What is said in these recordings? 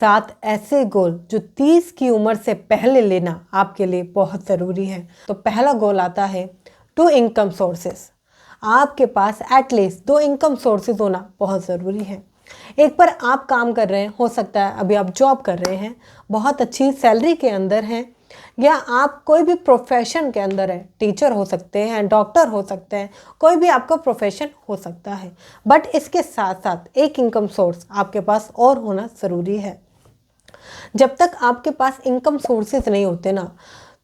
7 ऐसे गोल जो 30 की उम्र से पहले लेना आपके लिए बहुत ज़रूरी है। तो पहला गोल आता है 2 इनकम सोर्सेस। आपके पास एटलीस्ट 2 इनकम सोर्सेज होना बहुत ज़रूरी है। एक पर आप काम कर रहे हैं, हो सकता है अभी आप जॉब कर रहे हैं, बहुत अच्छी सैलरी के अंदर हैं, या आप कोई भी प्रोफेशन के अंदर हैं, टीचर हो सकते हैं, डॉक्टर हो सकते हैं, कोई भी आपका प्रोफेशन हो सकता है। बट इसके साथ साथ एक इनकम सोर्स आपके पास और होना ज़रूरी है। जब तक आपके पास इनकम सोर्सेज नहीं होते ना,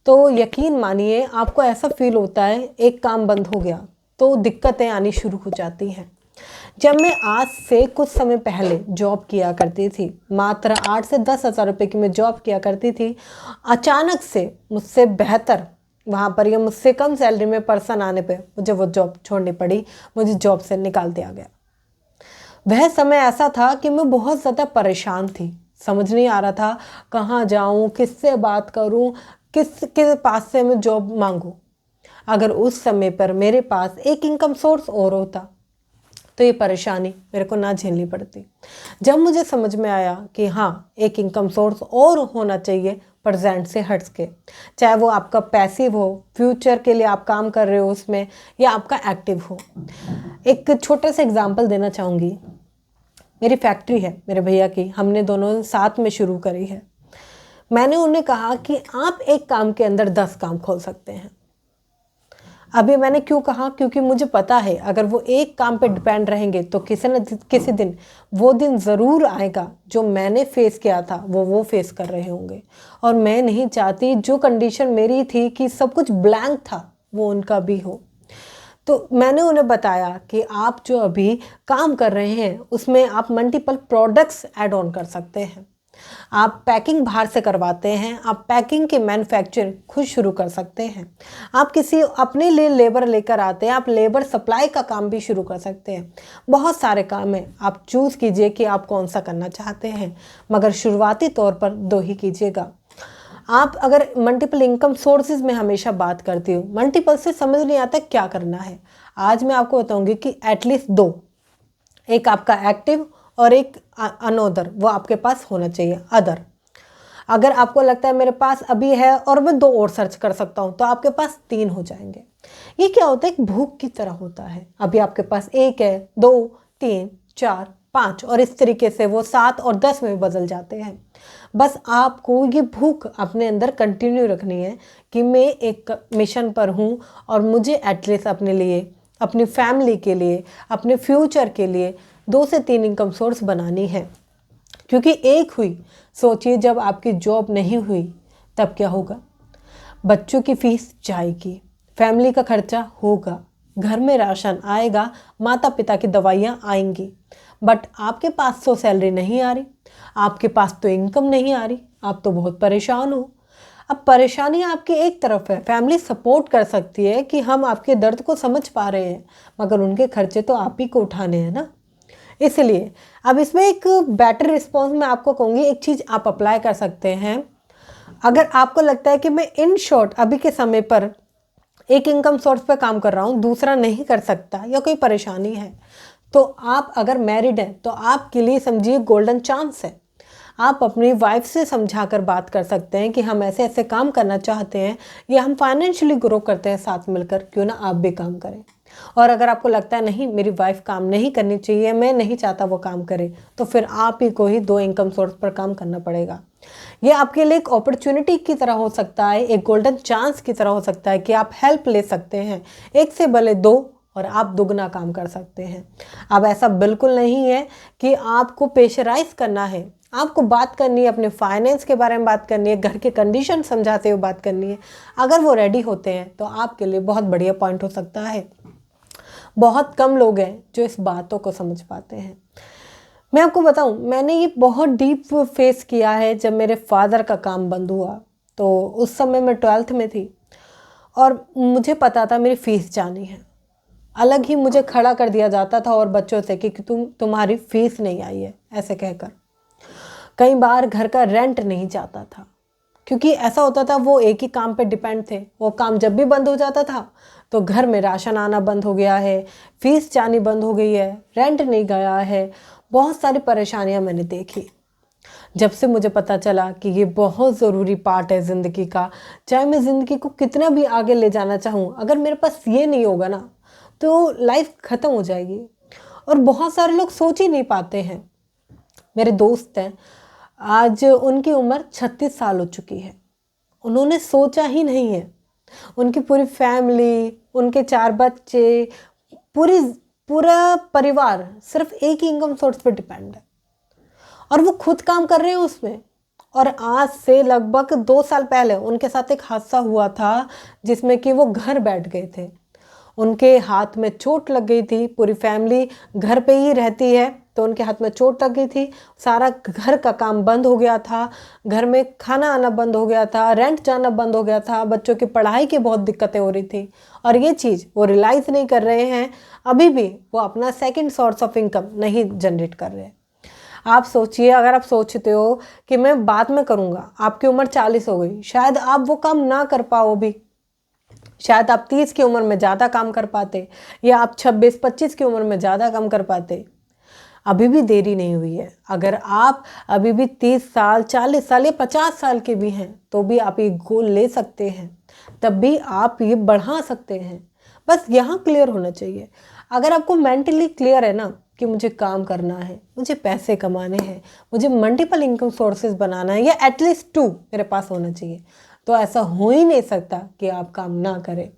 तो यकीन मानिए आपको ऐसा फील होता है एक काम बंद हो गया तो दिक्कतें आनी शुरू हो जाती हैं। जब मैं आज से कुछ समय पहले जॉब किया करती थी, मात्र 8 से 10 हज़ार रुपये की मैं जॉब किया करती थी, अचानक से मुझसे बेहतर वहाँ पर या मुझसे कम सैलरी में पर्सन आने पे मुझे वो जॉब छोड़नी पड़ी, मुझे जॉब से निकाल दिया गया। वह समय ऐसा था कि मैं बहुत ज़्यादा परेशान थी, समझ नहीं आ रहा था कहाँ जाऊँ, किससे बात करूँ, किसके पास से मैं जॉब मांगूँ। अगर उस समय पर मेरे पास एक इनकम सोर्स और होता तो ये परेशानी मेरे को ना झेलनी पड़ती। जब मुझे समझ में आया कि हाँ, एक इनकम सोर्स और होना चाहिए प्रेजेंट से हट के, चाहे वो आपका पैसिव हो, फ्यूचर के लिए आप काम कर रहे हो उसमें, या आपका एक्टिव हो। एक छोटा सा एग्जांपल देना चाहूँगी। मेरी फैक्ट्री है मेरे भैया की, हमने दोनों साथ में शुरू करी है। मैंने उन्हें कहा कि आप एक काम के अंदर 10 काम खोल सकते हैं। अभी मैंने क्यों कहा, क्योंकि मुझे पता है अगर वो एक काम पे डिपेंड रहेंगे तो किसी न किसी दिन वो दिन ज़रूर आएगा जो मैंने फेस किया था वो फेस कर रहे होंगे। और मैं नहीं चाहती जो कंडीशन मेरी थी कि सब कुछ ब्लैंक था वो उनका भी हो। तो मैंने उन्हें बताया कि आप जो अभी काम कर रहे हैं उसमें आप मल्टीपल प्रोडक्ट्स ऐड ऑन कर सकते हैं। आप पैकिंग बाहर से करवाते हैं, आप पैकिंग की मैन्युफैक्चरिंग खुद शुरू कर सकते हैं। आप किसी अपने लिए लेबर लेकर आते हैं, आप लेबर सप्लाई का काम भी शुरू कर सकते हैं। बहुत सारे काम हैं, आप चूज़ कीजिए कि आप कौन सा करना चाहते हैं, मगर शुरुआती तौर पर 2 ही कीजिएगा। आप अगर मल्टीपल इनकम सोर्सेज में हमेशा बात करती हूँ, मल्टीपल से समझ नहीं आता क्या करना है। आज मैं आपको बताऊंगी कि एटलीस्ट 2, एक आपका एक्टिव और एक अनोदर, वो आपके पास होना चाहिए, अदर। अगर आपको लगता है मेरे पास अभी है और मैं 2 और सर्च कर सकता हूँ, तो आपके पास 3 हो जाएंगे। ये क्या होता है, एक भूख की तरह होता है। अभी आपके पास 1 है, 2, 3, 4, 5 और इस तरीके से वो 7 और 10 में बदल जाते हैं। बस आपको ये भूख अपने अंदर कंटिन्यू रखनी है कि मैं एक मिशन पर हूँ और मुझे एटलीस्ट अपने लिए, अपनी फैमिली के लिए, अपने फ्यूचर के लिए 2 से 3 इनकम सोर्स बनानी है। क्योंकि एक हुई, सोचिए जब आपकी जॉब नहीं हुई तब क्या होगा। बच्चों की फीस जाएगी, फैमिली का खर्चा होगा, घर में राशन आएगा, माता पिता की दवाइयाँ आएंगी। बट आपके पास तो सैलरी नहीं आ रही, आपके पास तो इनकम नहीं आ रही, आप तो बहुत परेशान हो। अब परेशानी आपकी एक तरफ है, फैमिली सपोर्ट कर सकती है कि हम आपके दर्द को समझ पा रहे हैं, मगर उनके खर्चे तो आप ही को उठाने हैं ना। इसलिए अब इसमें एक बेटर रिस्पॉन्स मैं आपको कहूँगी, एक चीज़ आप अप्लाई कर सकते हैं। अगर आपको लगता है कि मैं इन शॉर्ट अभी के समय पर एक इनकम सोर्स पे काम कर रहा हूँ, दूसरा नहीं कर सकता या कोई परेशानी है, तो आप अगर मैरिड हैं तो आपके लिए समझिए गोल्डन चांस है। आप अपनी वाइफ से समझाकर बात कर सकते हैं कि हम ऐसे ऐसे काम करना चाहते हैं या हम फाइनेंशियली ग्रो करते हैं साथ मिलकर, क्यों ना आप भी काम करें। और अगर आपको लगता है नहीं मेरी वाइफ काम नहीं करनी चाहिए, मैं नहीं चाहता वो काम करे, तो फिर आप ही को ही 2 इनकम सोर्स पर काम करना पड़ेगा। ये आपके लिए एक अपॉर्चुनिटी की तरह हो सकता है, एक गोल्डन चांस की तरह हो सकता है कि आप हेल्प ले सकते हैं। एक से भले 2 और आप दुगना काम कर सकते हैं। अब ऐसा बिल्कुल नहीं है कि आपको प्रेशराइज करना है, आपको बात करनी है, अपने फाइनेंस के बारे में बात करनी है, घर के कंडीशन समझाते हुए बात करनी है। अगर वो रेडी होते हैं तो आपके लिए बहुत बढ़िया पॉइंट हो सकता है। बहुत कम लोग हैं जो इस बातों को समझ पाते हैं। मैं आपको बताऊं, मैंने ये बहुत डीप फेस किया है। जब मेरे फादर का काम बंद हुआ तो उस समय मैं 12th में थी और मुझे पता था मेरी फीस जानी है। अलग ही मुझे खड़ा कर दिया जाता था और बच्चों से कि तुम्हारी फीस नहीं आई है, ऐसे कहकर। कई बार घर का रेंट नहीं जाता था, क्योंकि ऐसा होता था वो एक ही काम पे डिपेंड थे। वो काम जब भी बंद हो जाता था तो घर में राशन आना बंद हो गया है, फीस जानी बंद हो गई है, रेंट नहीं गया है, बहुत सारी परेशानियां मैंने देखी। जब से मुझे पता चला कि ये बहुत ज़रूरी पार्ट है ज़िंदगी का, चाहे मैं ज़िंदगी को कितना भी आगे ले जाना चाहूँ, अगर मेरे पास ये नहीं होगा ना तो लाइफ ख़त्म हो जाएगी। और बहुत सारे लोग सोच ही नहीं पाते हैं। मेरे दोस्त हैं, आज उनकी उम्र 36 साल हो चुकी है, उन्होंने सोचा ही नहीं है। उनकी पूरी फैमिली, उनके 4 बच्चे, पूरा परिवार सिर्फ एक ही इनकम सोर्स पर डिपेंड है और वो खुद काम कर रहे हैं उसमें। और आज से लगभग 2 साल पहले उनके साथ एक हादसा हुआ था जिसमें कि वो घर बैठ गए थे। उनके हाथ में चोट लग गई थी। पूरी फैमिली घर पे ही रहती है तो उनके हाथ में चोट लग गई थी। सारा घर का काम बंद हो गया था, घर में खाना आना बंद हो गया था, रेंट जाना बंद हो गया था, बच्चों की पढ़ाई की बहुत दिक्कतें हो रही थी। और ये चीज़ वो रियलाइज़ नहीं कर रहे हैं, अभी भी वो अपना सेकंड सोर्स ऑफ इनकम नहीं जनरेट कर रहे हैं। आप सोचिए, अगर आप सोचते हो कि मैं बाद में करूँगा, आपकी उम्र 40 हो गई, शायद आप वो काम ना कर पाओ भी। शायद आप 30 की उम्र में ज़्यादा काम कर पाते, या आप 26-25 की उम्र में ज़्यादा काम कर पाते। अभी भी देरी नहीं हुई है। अगर आप अभी भी 30 साल, 40 साल या 50 साल के भी हैं तो भी आप ये गोल ले सकते हैं, तब भी आप ये बढ़ा सकते हैं। बस यहाँ क्लियर होना चाहिए। अगर आपको मेंटली क्लियर है ना कि मुझे काम करना है, मुझे पैसे कमाने हैं, मुझे मल्टीपल इनकम सोर्सेज बनाना है, या एटलीस्ट 2 मेरे पास होना चाहिए, तो ऐसा हो ही नहीं सकता कि आप काम ना करें।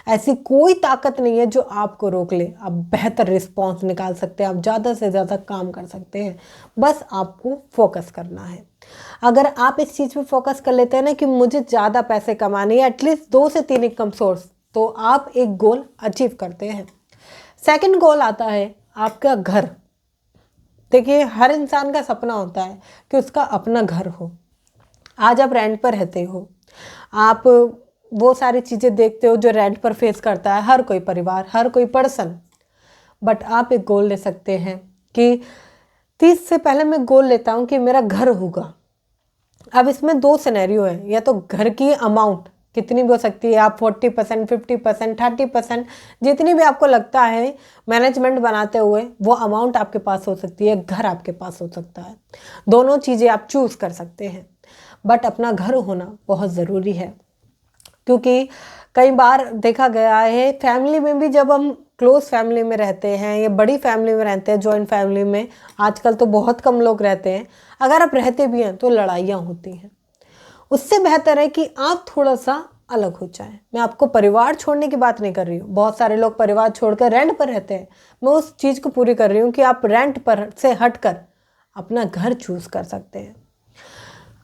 ऐसी कोई ताकत नहीं है जो आपको रोक ले। आप बेहतर रिस्पॉन्स निकाल सकते हैं, आप ज़्यादा से ज़्यादा काम कर सकते हैं, बस आपको फोकस करना है। अगर आप इस चीज़ पे फोकस कर लेते हैं ना कि मुझे ज़्यादा पैसे कमाने हैं, एटलीस्ट 2 से 3 इनकम सोर्स, तो आप एक गोल अचीव करते हैं। सेकंड गोल आता है आपका घर। देखिए, हर इंसान का सपना होता है कि उसका अपना घर हो। आज आप रेंट पर रहते हो, आप वो सारी चीज़ें देखते हो जो रेंट पर फेस करता है हर कोई परिवार, हर कोई पर्सन। बट आप एक गोल ले सकते हैं कि 30 से पहले मैं गोल लेता हूँ कि मेरा घर होगा। अब इसमें 2 सिनेरियो है, या तो घर की अमाउंट कितनी भी हो सकती है, आप 40%, 50%, 30%, जितनी भी आपको लगता है मैनेजमेंट बनाते हुए, वो अमाउंट आपके पास हो सकती है, घर आपके पास हो सकता है। दोनों चीज़ें आप चूज़ कर सकते हैं। बट अपना घर होना बहुत ज़रूरी है, क्योंकि कई बार देखा गया है फैमिली में भी, जब हम क्लोज फैमिली में रहते हैं या बड़ी फैमिली में रहते हैं, जॉइंट फैमिली में आजकल तो बहुत कम लोग रहते हैं, अगर आप रहते भी हैं तो लड़ाइयाँ होती हैं। उससे बेहतर है कि आप थोड़ा सा अलग हो जाएं। मैं आपको परिवार छोड़ने की बात नहीं कर रही हूँ, बहुत सारे लोग परिवार छोड़कर रेंट पर रहते हैं, मैं उस चीज़ को पूरी कर रही हूँ कि आप रेंट पर से हटकर अपना घर चूज़ कर सकते हैं।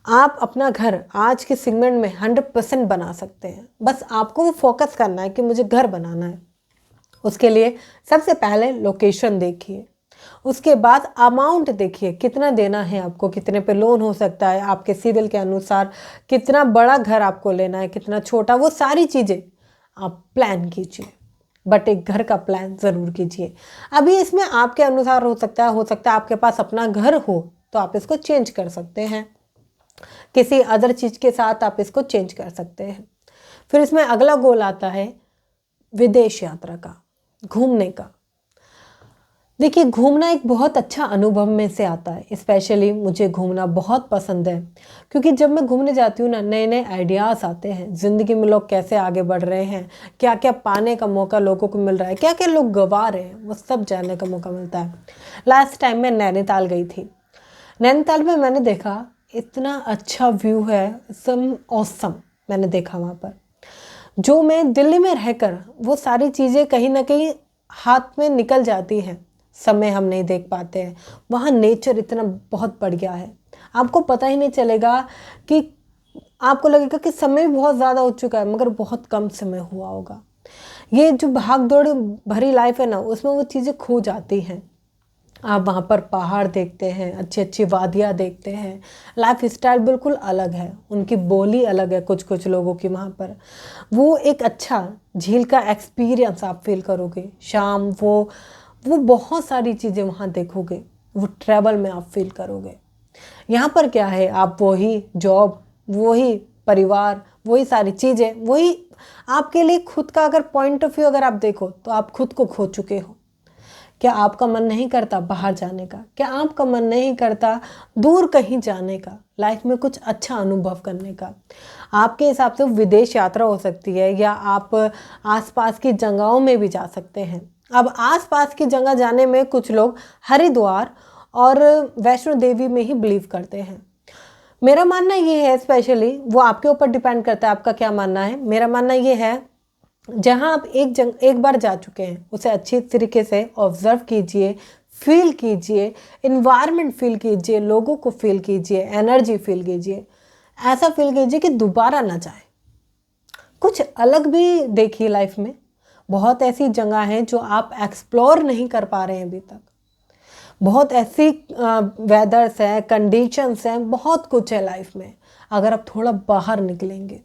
आप अपना घर आज के सेगमेंट में 100% बना सकते हैं। बस आपको वो फोकस करना है कि मुझे घर बनाना है। उसके लिए सबसे पहले लोकेशन देखिए, उसके बाद अमाउंट देखिए कितना देना है आपको, कितने पे लोन हो सकता है, आपके सिविल के अनुसार कितना बड़ा घर आपको लेना है, कितना छोटा, वो सारी चीज़ें आप प्लान कीजिए। बट एक घर का प्लान ज़रूर कीजिए। अभी इसमें आपके अनुसार हो सकता है आपके पास अपना घर हो तो आप इसको चेंज कर सकते हैं, किसी अदर चीज़ के साथ आप इसको चेंज कर सकते हैं। फिर इसमें अगला गोल आता है विदेश यात्रा का, घूमने का। देखिए, घूमना एक बहुत अच्छा अनुभव में से आता है। स्पेशली मुझे घूमना बहुत पसंद है, क्योंकि जब मैं घूमने जाती हूँ ना, नए नए आइडियाज़ आते हैं ज़िंदगी में, लोग कैसे आगे बढ़ रहे हैं, क्या क्या पाने का मौका लोगों को मिल रहा है, क्या क्या लोग गंवा रहे हैं, वो सब जानने का मौका मिलता है। लास्ट टाइम मैं नैनीताल गई थी। नैनीताल में मैंने देखा इतना अच्छा व्यू है, सम ऑसम मैंने देखा वहाँ पर। जो मैं दिल्ली में रहकर वो सारी चीज़ें कहीं ना कहीं हाथ में निकल जाती हैं, समय हम नहीं देख पाते हैं। वहाँ नेचर इतना बहुत बढ़िया है, आपको पता ही नहीं चलेगा कि आपको लगेगा कि समय बहुत ज़्यादा हो चुका है, मगर बहुत कम समय हुआ होगा। ये जो भाग दौड़ भरी लाइफ है ना, उसमें वो चीज़ें खो जाती हैं। आप वहाँ पर पहाड़ देखते हैं, अच्छी अच्छी वादियाँ देखते हैं, लाइफ स्टाइल बिल्कुल अलग है, उनकी बोली अलग है कुछ कुछ लोगों की वहाँ पर। वो एक अच्छा झील का एक्सपीरियंस आप फील करोगे। शाम वो बहुत सारी चीज़ें वहाँ देखोगे, वो ट्रैवल में आप फील करोगे। यहाँ पर क्या है, आप वही जॉब, वही परिवार, वही सारी चीज़ें, वही आपके लिए खुद का अगर पॉइंट ऑफ व्यू अगर आप देखो तो आप खुद को खो चुके हो। क्या आपका मन नहीं करता बाहर जाने का? क्या आपका मन नहीं करता दूर कहीं जाने का, लाइफ में कुछ अच्छा अनुभव करने का? आपके हिसाब से विदेश यात्रा हो सकती है, या आप आसपास की जगहों में भी जा सकते हैं। अब आसपास की जगह जाने में कुछ लोग हरिद्वार और वैष्णो देवी में ही बिलीव करते हैं। मेरा मानना ये है, स्पेशली वो आपके ऊपर डिपेंड करता है आपका क्या मानना है। मेरा मानना ये है, जहाँ आप एक बार जा चुके हैं उसे अच्छी तरीके से ऑब्जर्व कीजिए, फील कीजिए, इन्वायरमेंट फील कीजिए, लोगों को फील कीजिए, एनर्जी फील कीजिए। ऐसा फील कीजिए कि दोबारा ना जाए। कुछ अलग भी देखिए लाइफ में। बहुत ऐसी जगह हैं जो आप एक्सप्लोर नहीं कर पा रहे हैं अभी तक। बहुत ऐसी वेदर्स हैं, कंडीशंस हैं, बहुत कुछ है लाइफ में। अगर आप थोड़ा बाहर निकलेंगे,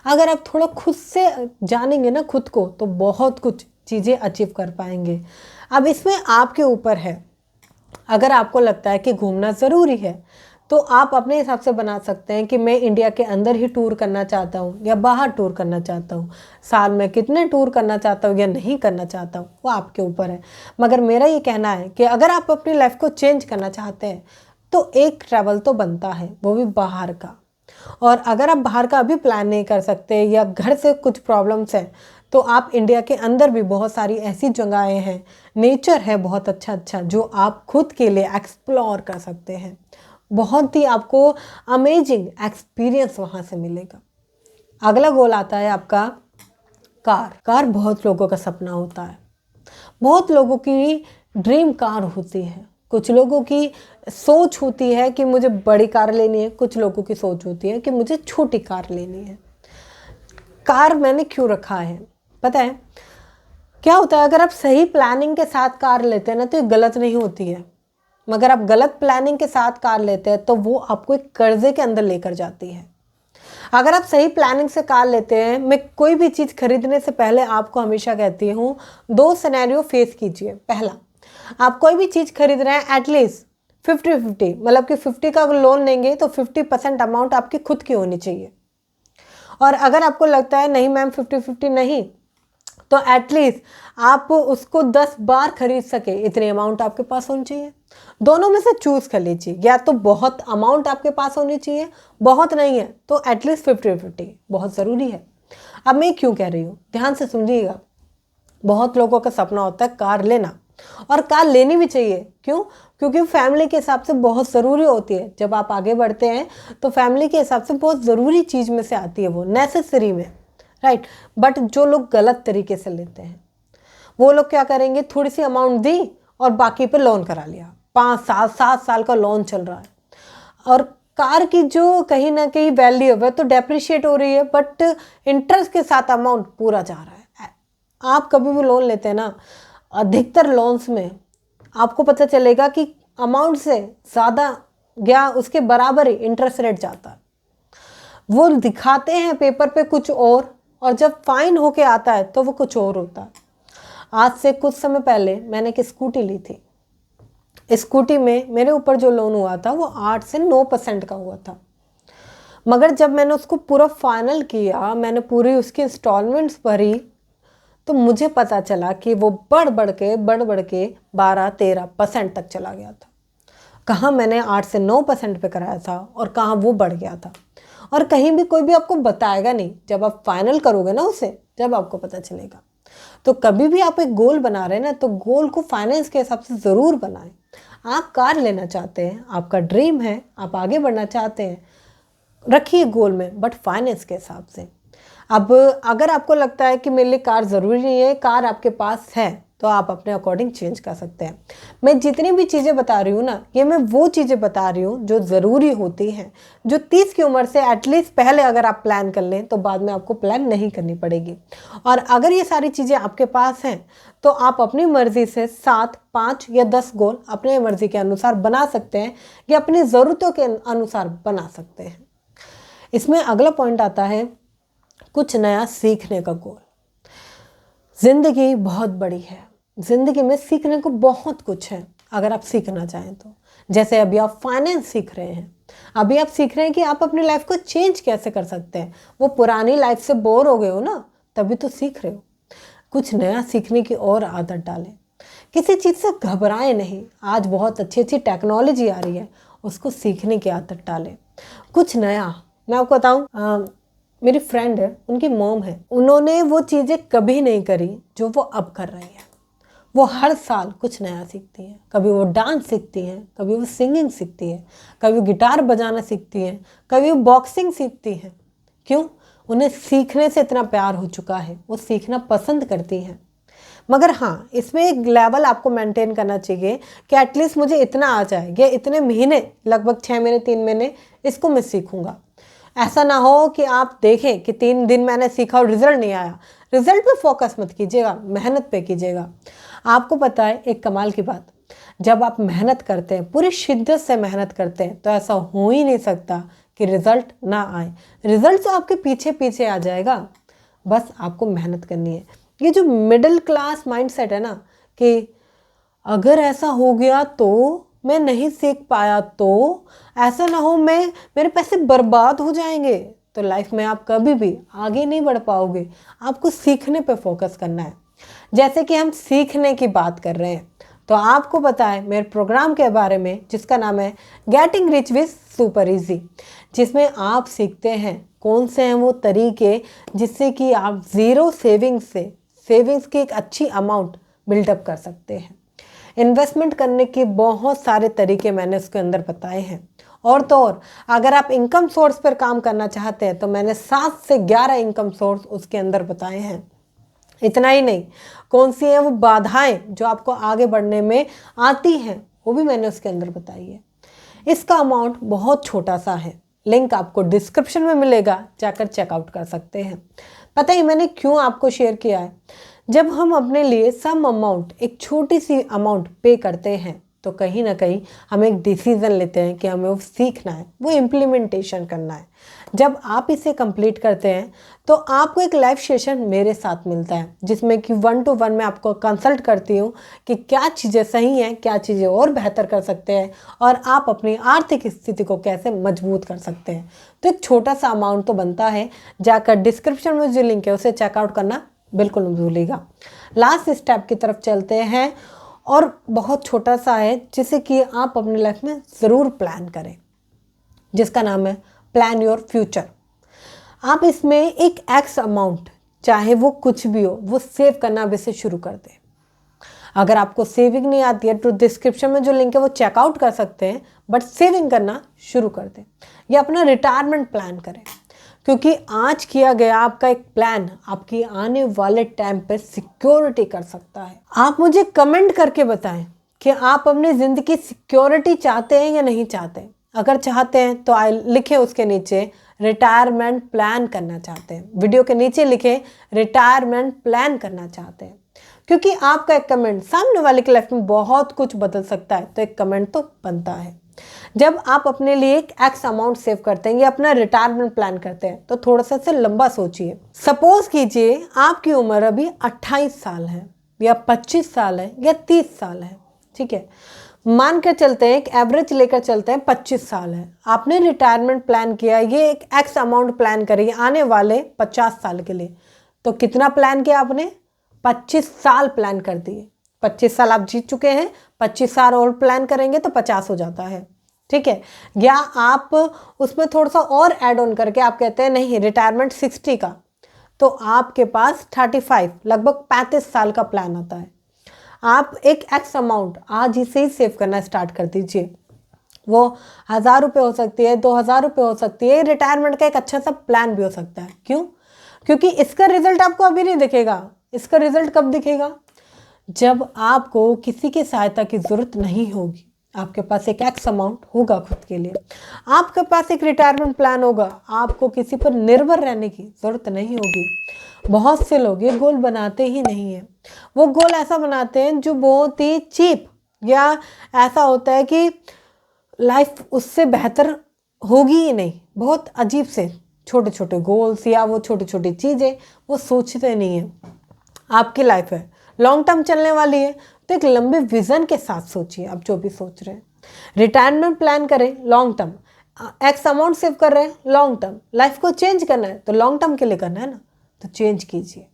अगर आप थोड़ा खुद से जानेंगे ना खुद को, तो बहुत कुछ चीज़ें अचीव कर पाएंगे। अब इसमें आपके ऊपर है। अगर आपको लगता है कि घूमना ज़रूरी है, तो आप अपने हिसाब से बना सकते हैं कि मैं इंडिया के अंदर ही टूर करना चाहता हूँ या बाहर टूर करना चाहता हूँ। साल में कितने टूर करना चाहता हूँ या नहीं करना चाहता हूँ, वो आपके ऊपर है। मगर मेरा ये कहना है कि अगर आप अपनी लाइफ को चेंज करना चाहते हैं, तो एक ट्रैवल तो बनता है, वो भी बाहर का। और अगर आप बाहर का अभी प्लान नहीं कर सकते या घर से कुछ प्रॉब्लम्स हैं, तो आप इंडिया के अंदर भी बहुत सारी ऐसी जगहें हैं, नेचर है बहुत अच्छा अच्छा, जो आप खुद के लिए एक्सप्लोर कर सकते हैं। बहुत ही आपको अमेजिंग एक्सपीरियंस वहाँ से मिलेगा। अगला गोल आता है आपका कार। कार बहुत लोगों का सपना होता है, बहुत लोगों की ड्रीम कार होती है। कुछ लोगों की सोच होती है कि मुझे बड़ी कार लेनी है, कुछ लोगों की सोच होती है कि मुझे छोटी कार लेनी है। कार मैंने क्यों रखा है पता है? क्या होता है, अगर आप सही प्लानिंग के साथ कार लेते हैं ना, तो ये गलत नहीं होती है। मगर आप गलत प्लानिंग के साथ कार लेते हैं तो वो आपको एक कर्जे के अंदर लेकर जाती है। अगर आप सही प्लानिंग से कार लेते हैं, मैं कोई भी चीज़ खरीदने से पहले आपको हमेशा कहती हूँ, 2 सिनेरियो फेस कीजिए। पहला, आप कोई भी चीज़ खरीद रहे हैं, एटलीस्ट 50-50, मतलब कि 50 का लोन लेंगे तो 50% अमाउंट आपकी खुद की होनी चाहिए। और अगर आपको लगता है नहीं मैम 50-50 नहीं, तो एटलीस्ट आप उसको 10 बार खरीद सके इतनी अमाउंट आपके पास होनी चाहिए। दोनों में से चूज कर लीजिए, या तो बहुत अमाउंट आपके पास होनी चाहिए, बहुत नहीं है तो एटलीस्ट 50-50 बहुत ज़रूरी है। अब मैं क्यों कह रही हूँ, ध्यान से सुनिएगा। बहुत लोगों का सपना होता है कार लेना, और कार लेनी भी चाहिए। क्यों? क्योंकि फैमिली के हिसाब से बहुत ज़रूरी होती है। जब आप आगे बढ़ते हैं तो फैमिली के हिसाब से बहुत ज़रूरी चीज़ में से आती है, वो नेसेसरी में, राइट। बट जो लोग गलत तरीके से लेते हैं, वो लोग क्या करेंगे, थोड़ी सी अमाउंट दी और बाकी पे लोन करा लिया। 5 साल 7 साल का लोन चल रहा है, और कार की जो कहीं ना कहीं वैल्यू है वह तो डेप्रिशिएट हो रही है, बट इंटरेस्ट के साथ अमाउंट पूरा जा रहा है। आप कभी भी लोन लेते हैं ना, अधिकतर लोन्स में आपको पता चलेगा कि अमाउंट से ज़्यादा या उसके बराबर ही इंटरेस्ट रेट जाता है। वो दिखाते हैं पेपर पे कुछ और जब फाइन होके आता है तो वो कुछ और होता है। आज से कुछ समय पहले मैंने एक स्कूटी ली थी। स्कूटी में मेरे ऊपर जो लोन हुआ था वो 8 से 9% का हुआ था। मगर जब मैंने उसको पूरा फाइनल किया, मैंने पूरी उसकी इंस्टॉलमेंट्स भरी, तो मुझे पता चला कि वो बढ़ बढ़ के 12-13% तक चला गया था। कहाँ मैंने 8 से 9% पे कराया था और कहाँ वो बढ़ गया था। और कहीं भी कोई भी आपको बताएगा नहीं, जब आप फाइनल करोगे ना उसे, जब आपको पता चलेगा। तो कभी भी आप एक गोल बना रहे हैं ना, तो गोल को फाइनेंस के हिसाब से ज़रूर बनाएं। आप कार लेना चाहते हैं, आपका ड्रीम है, आप आगे बढ़ना चाहते हैं, रखिए गोल में, बट फाइनेंस के हिसाब से। अब अगर आपको लगता है कि मेरे लिए कार ज़रूरी नहीं है, कार आपके पास है, तो आप अपने अकॉर्डिंग चेंज कर सकते हैं। मैं जितनी भी चीज़ें बता रही हूँ ना, ये मैं वो चीज़ें बता रही हूँ जो ज़रूरी होती हैं, जो 30 की उम्र से एटलीस्ट पहले अगर आप प्लान कर लें तो बाद में आपको प्लान नहीं करनी पड़ेगी। और अगर ये सारी चीज़ें आपके पास हैं तो आप अपनी मर्ज़ी से 7, 5 या 10 गोल अपने मर्ज़ी के अनुसार बना सकते हैं, या अपनी ज़रूरतों के अनुसार बना सकते हैं। इसमें अगला पॉइंट आता है कुछ नया सीखने का गोल। ज़िंदगी बहुत बड़ी है, ज़िंदगी में सीखने को बहुत कुछ है अगर आप सीखना चाहें तो। जैसे अभी आप फाइनेंस सीख रहे हैं, अभी आप सीख रहे हैं कि आप अपनी लाइफ को चेंज कैसे कर सकते हैं। वो पुरानी लाइफ से बोर हो गए हो ना, तभी तो सीख रहे हो। कुछ नया सीखने की और आदत डालें। किसी चीज़ से घबराएं नहीं। आज बहुत अच्छी अच्छी टेक्नोलॉजी आ रही है, उसको सीखने की आदत डालें। कुछ नया मैं आपको बताऊं, मेरी फ्रेंड है, उनकी मॉम है, उन्होंने वो चीज़ें कभी नहीं करी जो वो अब कर रही है। वो हर साल कुछ नया सीखती हैं। कभी वो डांस सीखती हैं, कभी वो सिंगिंग सीखती है, कभी वो गिटार बजाना सीखती हैं, कभी वो बॉक्सिंग सीखती हैं। क्यों? उन्हें सीखने से इतना प्यार हो चुका है, वो सीखना पसंद करती हैं। मगर हाँ, इसमें एक लेवल आपको मेंटेन करना चाहिए कि एटलीस्ट मुझे इतना आ जाए, या इतने महीने, लगभग 6 महीने 3 महीने इसको मैं सीखूंगा। ऐसा ना हो कि आप देखें कि 3 दिन मैंने सीखा और रिजल्ट नहीं आया। रिजल्ट पे फोकस मत कीजिएगा, मेहनत पे कीजिएगा। आपको पता है एक कमाल की बात, जब आप मेहनत करते हैं, पूरी शिद्दत से मेहनत करते हैं, तो ऐसा हो ही नहीं सकता कि रिजल्ट ना आए। रिजल्ट तो आपके पीछे पीछे आ जाएगा, बस आपको मेहनत करनी है। ये जो मिडिल क्लास माइंडसेट है ना, कि अगर ऐसा हो गया तो मैं नहीं सीख पाया, तो ऐसा ना हो मेरे पैसे बर्बाद हो जाएंगे, तो लाइफ में आप कभी भी आगे नहीं बढ़ पाओगे। आपको सीखने पे फोकस करना है। जैसे कि हम सीखने की बात कर रहे हैं, तो आपको पता है मेरे प्रोग्राम के बारे में, जिसका नाम है getting rich with super easy, जिसमें आप सीखते हैं कौन से हैं वो तरीके जिससे कि आप ज़ीरो सेविंग्स की एक अच्छी अमाउंट बिल्डअप कर सकते हैं। इन्वेस्टमेंट करने के बहुत सारे तरीके मैंने उसके अंदर बताए हैं। और तो और, अगर आप इनकम सोर्स पर काम करना चाहते हैं तो मैंने 7 से 11 इनकम सोर्स उसके अंदर बताए हैं। इतना ही नहीं, कौन सी है वो बाधाएं जो आपको आगे बढ़ने में आती हैं, वो भी मैंने उसके अंदर बताई है। इसका अमाउंट बहुत छोटा सा है, लिंक आपको डिस्क्रिप्शन में मिलेगा, जाकर चेकआउट कर सकते हैं। पता ही मैंने क्यों आपको शेयर किया है। जब हम अपने लिए सम अमाउंट, एक छोटी सी अमाउंट पे करते हैं, तो कहीं ना कहीं हम एक डिसीजन लेते हैं कि हमें वो सीखना है, वो इम्प्लीमेंटेशन करना है। जब आप इसे कंप्लीट करते हैं तो आपको एक लाइव सेशन मेरे साथ मिलता है, जिसमें कि 1 to 1 मैं आपको कंसल्ट करती हूँ कि क्या चीज़ें सही हैं, क्या चीज़ें और बेहतर कर सकते हैं, और आप अपनी आर्थिक स्थिति को कैसे मजबूत कर सकते हैं। तो एक छोटा सा अमाउंट तो बनता है, जाकर डिस्क्रिप्शन में जो लिंक है उसे चेकआउट करना बिल्कुल मत भूलिएगा। लास्ट स्टेप की तरफ चलते हैं, और बहुत छोटा सा है, जिसे कि आप अपनी लाइफ में ज़रूर प्लान करें, जिसका नाम है प्लान योर फ्यूचर। आप इसमें एक एक्स अमाउंट, चाहे वो कुछ भी हो, वो सेव करना अब से शुरू कर दें। अगर आपको सेविंग नहीं आती है तो डिस्क्रिप्शन में जो लिंक है वो चेकआउट कर सकते हैं, बट सेविंग करना शुरू कर दें, या अपना रिटायरमेंट प्लान करें, क्योंकि आज किया गया आपका एक प्लान आपकी आने वाले टाइम पे सिक्योरिटी कर सकता है। आप मुझे कमेंट करके बताएं कि आप अपनी ज़िंदगी सिक्योरिटी चाहते हैं या नहीं चाहते। अगर चाहते हैं तो लिखें उसके नीचे रिटायरमेंट प्लान करना चाहते हैं। वीडियो के नीचे लिखें रिटायरमेंट प्लान करना चाहते हैं, क्योंकि आपका एक कमेंट सामने वाले की लाइफ में बहुत कुछ बदल सकता है। तो एक कमेंट तो बनता है। जब आप अपने लिए एक एक्स अमाउंट सेव करते हैं या अपना रिटायरमेंट प्लान करते हैं, तो थोड़ा सा लंबा सोचिए। सपोज कीजिए आपकी उम्र अभी 28 साल है, या 25 साल है, या 30 साल है, ठीक है। मान कर चलते हैं, एक एवरेज लेकर चलते हैं, 25 साल है। आपने रिटायरमेंट प्लान किया, ये एक एक्स अमाउंट प्लान करिए आने वाले 50 साल के लिए। तो कितना प्लान किया आपने? 25 साल प्लान कर दिए। 25 साल आप जीत चुके हैं, 25 साल और प्लान करेंगे तो 50 हो जाता है, ठीक है। या आप उसमें थोड़ा सा और ऐड ऑन करके आप कहते हैं नहीं, रिटायरमेंट 60 का, तो आपके पास 35, लगभग 35 साल का प्लान आता है। आप एक एक्स अमाउंट आज ही से ही सेव करना स्टार्ट कर दीजिए। वो 1000 रुपये हो सकती है, 2000 रुपये हो सकती है। रिटायरमेंट का एक अच्छा सा प्लान भी हो सकता है। क्यों? क्योंकि इसका रिजल्ट आपको अभी नहीं दिखेगा। इसका रिजल्ट कब दिखेगा? जब आपको किसी की सहायता की ज़रूरत नहीं होगी, आपके पास एक एक्स अमाउंट होगा खुद के लिए, आपके पास एक रिटायरमेंट प्लान होगा, आपको किसी पर निर्भर रहने की ज़रूरत नहीं होगी। बहुत से लोग ये गोल बनाते ही नहीं हैं। वो गोल ऐसा बनाते हैं जो बहुत ही चीप, या ऐसा होता है कि लाइफ उससे बेहतर होगी ही नहीं। बहुत अजीब से छोटे छोटे गोल्स या वो छोटी छोटी चीज़ें वो सोचते नहीं हैं। आपकी लाइफ है, लॉन्ग टर्म चलने वाली है, तो एक लंबे विजन के साथ सोचिए। आप जो भी सोच रहे हैं, रिटायरमेंट प्लान करें long term, x amount save कर रहे हैं लॉन्ग टर्म, लाइफ को चेंज करना है तो लॉन्ग टर्म के लिए करना है ना, तो चेंज कीजिए।